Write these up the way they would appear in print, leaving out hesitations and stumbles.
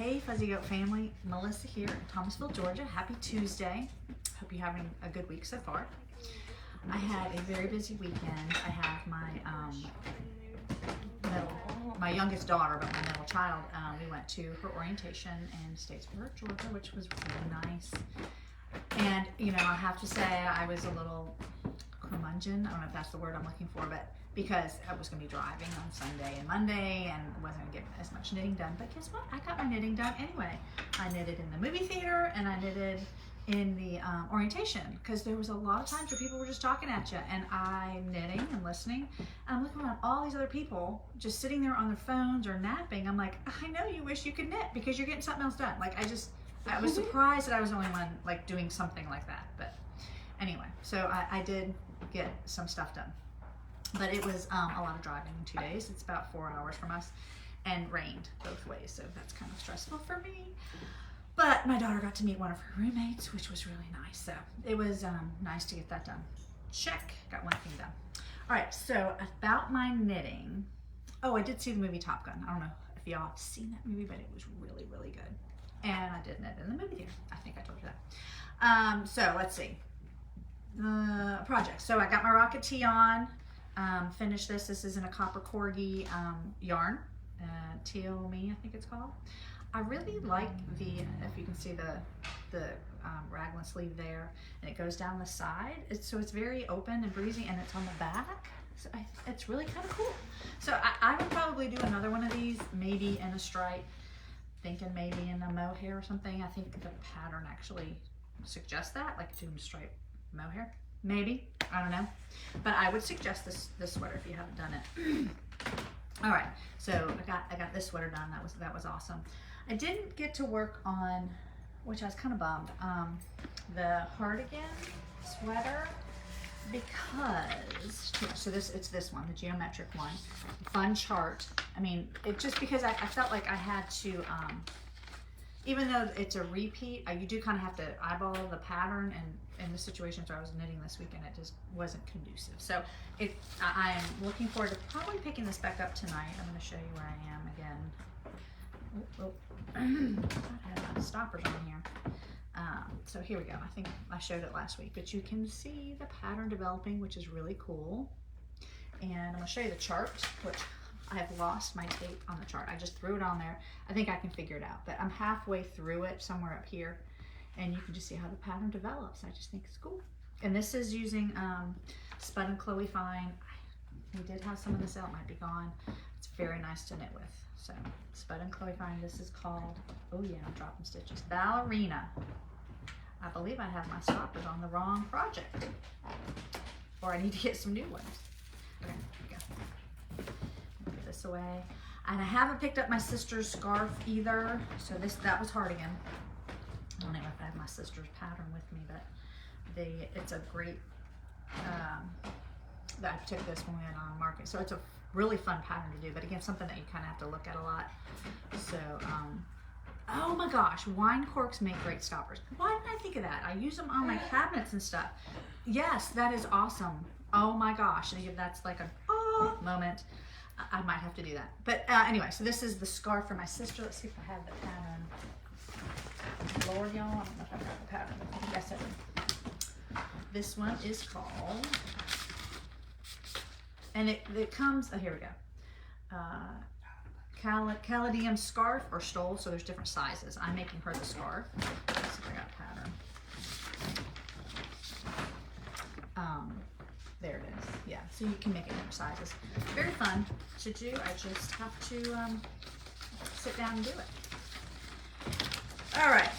Hey Fuzzy Goat family, Melissa here in Thomasville, Georgia. Happy Tuesday. Hope you're having a good week so far. I had a very busy weekend. I have my youngest daughter, but my middle child, we went to her orientation in Statesboro, Georgia, which was really nice. And, you know, I have to say I was a little curmudgeon. I don't know if that's the word I'm looking for, but because I was going to be driving on Sunday and Monday and wasn't going to get as much knitting done. But guess what? I got my knitting done anyway. I knitted in the movie theater and I knitted in the orientation, because there was a lot of times where people were just talking at you and I'm knitting and listening. And I'm looking around all these other people just sitting there on their phones or napping. I'm like, I know you wish you could knit because you're getting something else done. Like I was surprised that I was the only one like doing something like that. But anyway, so I did get some stuff done. But it was a lot of driving in 2 days. It's about 4 hours from us, and rained both ways, so that's kind of stressful for me. But my daughter got to meet one of her roommates, which was really nice. So it was nice to get that done. Check, got one thing done. All right, so about my knitting. Oh, I did see the movie Top Gun. I don't know if y'all have seen that movie, but it was really, really good. And I did knit in the movie theater. I think I told you that. So let's see. Project. So I got my Rocket Tee on. Finished this. This is in a copper corgi yarn. Teal Me, I think it's called. I really like the, if you can see the raglan sleeve there, and it goes down the side. So it's very open and breezy, and it's on the back. So it's really kind of cool. So I would probably do another one of these, maybe in a stripe, thinking maybe in a mohair or something. I think the pattern actually suggests that, like doing stripe mohair. Maybe, I don't know. But I would suggest this sweater if you haven't done it. All right, so I got this sweater done. That was awesome. I didn't get to work on, which I was kind of bummed, the Hardigan sweater, because it's this one, the geometric one, fun chart. I mean, it just because I felt like I had to, even though it's a repeat, you do kind of have to eyeball the pattern, and in the situations where I was knitting this weekend, it just wasn't conducive. So I am looking forward to probably picking this back up tonight. I'm going to show you where I am again. I have stoppers on here. So here we go. I think I showed it last week, but you can see the pattern developing, which is really cool. And I'm going to show you the chart, which I have lost my tape on the chart. I just threw it on there. I think I can figure it out, but I'm halfway through it, somewhere up here, and you can just see how the pattern develops. I just think it's cool. And this is using Spud and Chloe Fine. We did have some of this out, it might be gone. It's very nice to knit with. So Spud and Chloe Fine, this is called, oh yeah, I'm dropping stitches, Ballerina. I believe I have my stoppers on the wrong project, or I need to get some new ones. Okay, here we go. Put this away. And I haven't picked up my sister's scarf either. So that was Hardigan. I don't know if I have my sister's pattern with me, but it's a great, I took this when we went on market. So it's a really fun pattern to do, but again, something that you kind of have to look at a lot. So, oh my gosh, wine corks make great stoppers. Why didn't I think of that? I use them on my cabinets and stuff. Yes, that is awesome. Oh my gosh, and that's like a oh moment. I might have to do that. But anyway, so this is the scarf for my sister. Let's see if I have the pattern. Lord, y'all, I don't know if I've got the pattern. Yes, I do. This one is called, and it comes, oh, here we go. Caladium Scarf or Stole, so there's different sizes. I'm making her the scarf. Let's see if I got a pattern. There it is. Yeah, so you can make it different sizes. Very fun to do. I just have to sit down and do it. All right.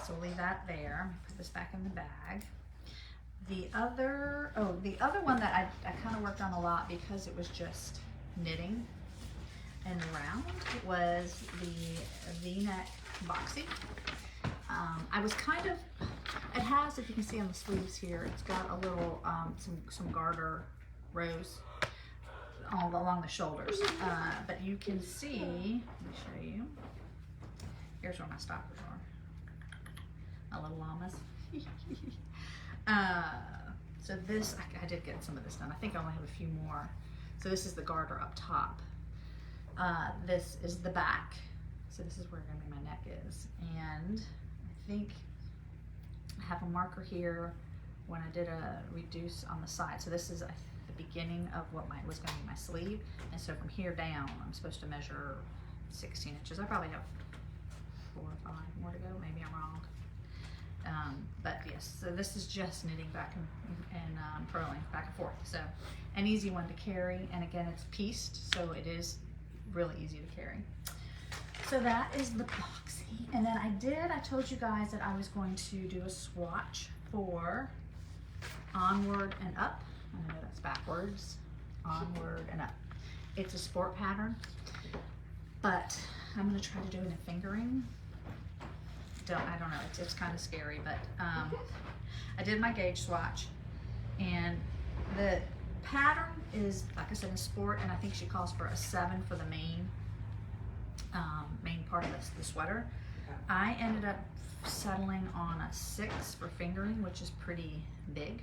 So we'll leave that there. Put this back in the bag. The other one that I kind of worked on a lot because it was just knitting and round was the V-neck boxy. I was kind of, it has, if you can see on the sleeves here, it's got a little, some garter rows all along the shoulders. But you can see, let me show you. Here's where my stoppers are. My little llamas. So this, I did get some of this done. I think I only have a few more. So this is the garter up top. This is the back. So this is where my neck is. And I think I have a marker here when I did a reduce on the side. So this is the beginning of what was going to be my sleeve. And so from here down, I'm supposed to measure 16 inches. I probably have 4 or 5 more to go. Maybe I'm wrong. But yes, so this is just knitting back and purling back and forth. So an easy one to carry. And again, it's pieced, so it is really easy to carry. So that is the boxy. And then I told you guys that I was going to do a swatch for Onward and Up. I know that's backwards. Onward and Up. It's a sport pattern, but I'm going to try to do it in fingering. I don't know, it's kind of scary, but I did my gauge swatch, and the pattern is, like I said, in sport, and I think she calls for a 7 for the main part of the sweater. I ended up settling on a 6 for fingering, which is pretty big,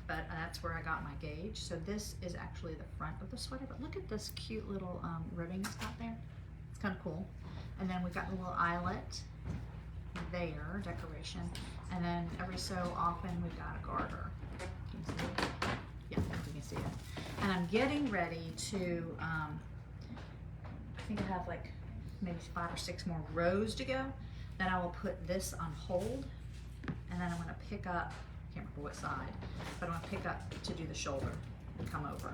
but that's where I got my gauge. So this is actually the front of the sweater, but look at this cute little ribbing it's got there. It's kind of cool. And then we've got a little eyelet there, decoration, and then every so often we've got a garter. Can you see it? Yeah, you can see it. And I'm getting ready to, I think I have like maybe 5 or 6 more rows to go. Then I will put this on hold, and then I'm going to pick up, I can't remember what side, but I'm going to pick up to do the shoulder and come over.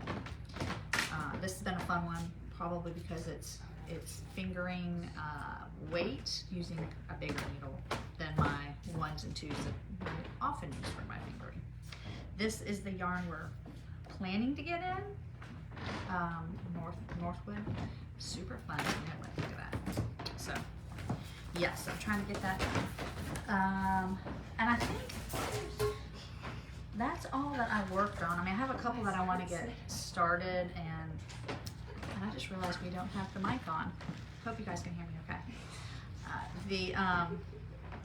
This has been a fun one, probably because it's fingering weight using a bigger needle than my 1s and 2s that I often use for my fingering. This is the yarn we're planning to get in, Northwood. Super fun. Look at that. So yes, I'm trying to get that done. And I think that's all that I worked on. I mean, I have a couple that I want to get started, and I just realized we don't have the mic on. Hope you guys can hear me okay.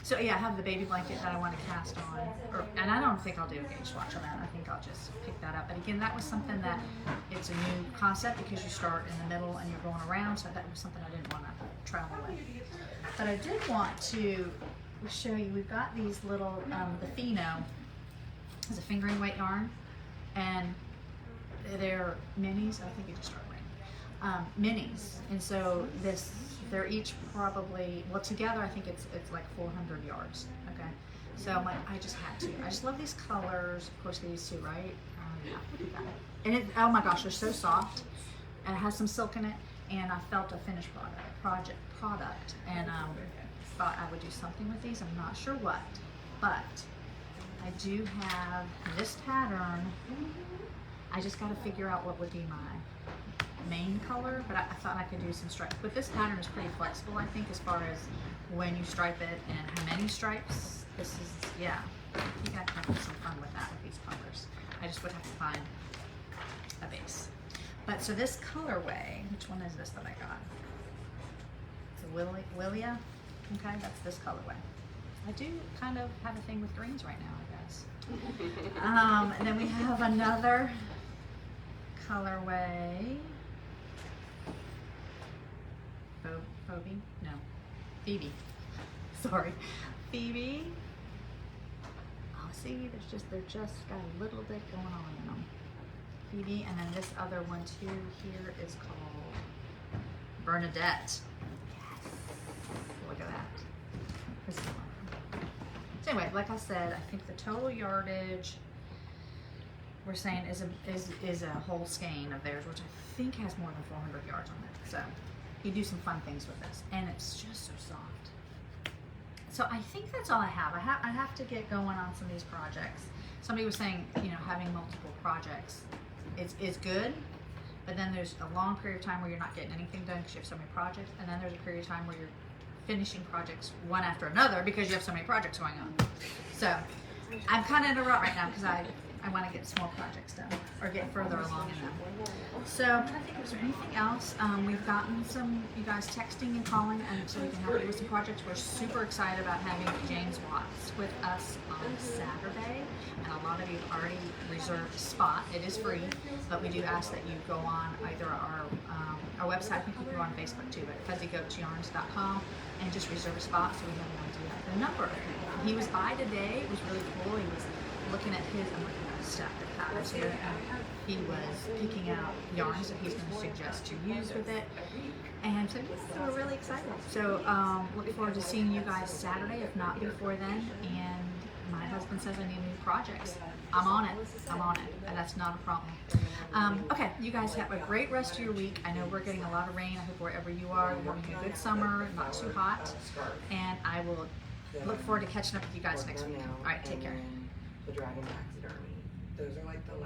So yeah, I have the baby blanket that I want to cast on, and I don't think I'll do a gauge swatch on that. I think I'll just pick that up. But again, that was something that it's a new concept because you start in the middle and you're going around, so that was something I didn't want to travel with. But I did want to show you, we've got these little, the Fino is a fingering weight yarn, and they're minis. I think it just started raining. Minis, and so they're each probably, well, together I think it's like 400 yards. Okay, so I'm like, I just had to. I just love these colors. Of course, these two, right? Yeah, look at that. And it, oh my gosh, they're so soft, and it has some silk in it. And I felt a finished product, and thought I would do something with these. I'm not sure what, but I do have this pattern. I just got to figure out what would be my main color, but I thought I could do some stripes. But this pattern is pretty flexible, I think, as far as when you stripe it and how many stripes. This is, yeah, I think I can have some fun with that, with these colors. I just would have to find a base. But so this colorway, which one is this that I got? The Willia. Okay, that's this colorway. I do kind of have a thing with greens right now, I guess. And then we have another colorway. Phoebe? No. Phoebe. Sorry. Phoebe. Oh, see, they're just got a little bit going on in them. Phoebe, and then this other one too here is called Bernadette. Yes. Look at that. This is one. So anyway, like I said, I think the total yardage we're saying is a whole skein of theirs, which I think has more than 400 yards on it. So you do some fun things with this, and it's just so soft. So I think that's all I have. I have to get going on some of these projects. Somebody was saying, you know, having multiple projects is good, but then there's a long period of time where you're not getting anything done because you have so many projects, and then there's a period of time where you're finishing projects one after another because you have so many projects going on. So I'm kind of in a rut right now because I want to get some more projects done or get further along in them. So I'm trying to think, is there anything else? We've gotten some you guys texting and calling, and so we can help you with some projects. We're super excited about having James Watts with us on Saturday, and a lot of you have already reserved a spot. It is free, but we do ask that you go on either our website. I think you can go on Facebook too, but fuzzygoatyarns.com, and just reserve a spot so we have an idea of the number of people. He was by today. It was really cool. He was looking at his, I'm looking at his stack of patterns here, and he was picking out yarns that he's going to suggest to use with it. And so yeah, we're really excited. So look forward to seeing you guys Saturday, if not before then. And my husband says I need new projects. I'm on it. And that's not a problem. Okay, you guys have a great rest of your week. I know we're getting a lot of rain. I hope wherever you are, you're having a good summer, not too hot. And I will look forward to catching up with you guys next week. All right, take care. The dragon taxidermy. Those are like the